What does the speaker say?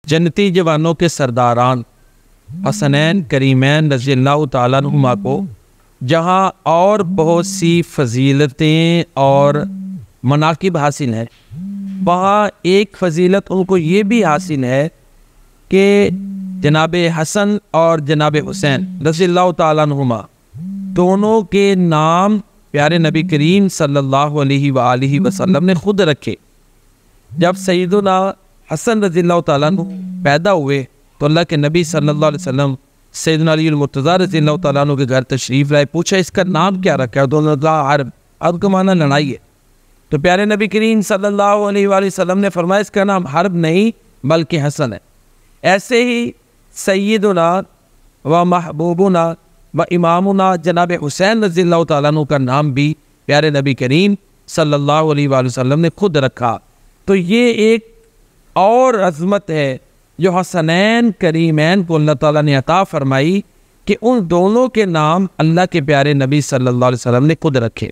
جنتی جوانوں کے سرداران حسنین کریمین رضی اللہ تعالیٰ عنہما کو جہاں اور بہت سی فضیلتیں اور مناقب حاصل ہیں، وہاں ایک فضیلت ان کو یہ بھی حاصل ہے کہ جناب حسن اور جناب حسین رضی اللہ تعالیٰ عنہما دونوں کے نام پیارے نبی کریم صلی اللہ علیہ وآلہ وسلم نے خود رکھے۔ جب سیدنا حسن رضی اللہ تعالیٰ عنہ پیدا ہوئے تو اللہ کے نبی صلی اللہ علیہ وسلم سیدنا علی المرتضیٰ رضی اللہ تعالیٰ عنہ کے گھر تشریف لائے، پوچھا اس کا نام کیا رکھا ہے؟ دونوں حرب، حرب کا معنی لڑائی ہے۔ تو پیارے نبی کریم صلی اللہ علیہ وآلہ وسلم نے فرمایا اس کا نام حرب نہیں بلکہ حسن ہے۔ ایسے ہی سیدنا و محبوبنا و امامنا جناب حسین رضی اللہ تعالیٰ عنہ کا نام بھی پیارے نبی کریم صلی اللہ علیہ وآلہ وسلم نے خود رکھا۔ تو یہ ایک اور عظمت ہے جو حسنین کریمین کو اللہ تعالیٰ نے عطا فرمائی کہ ان دونوں کے نام اللہ کے پیارے نبی صلی اللہ علیہ وسلم نے خود رکھے۔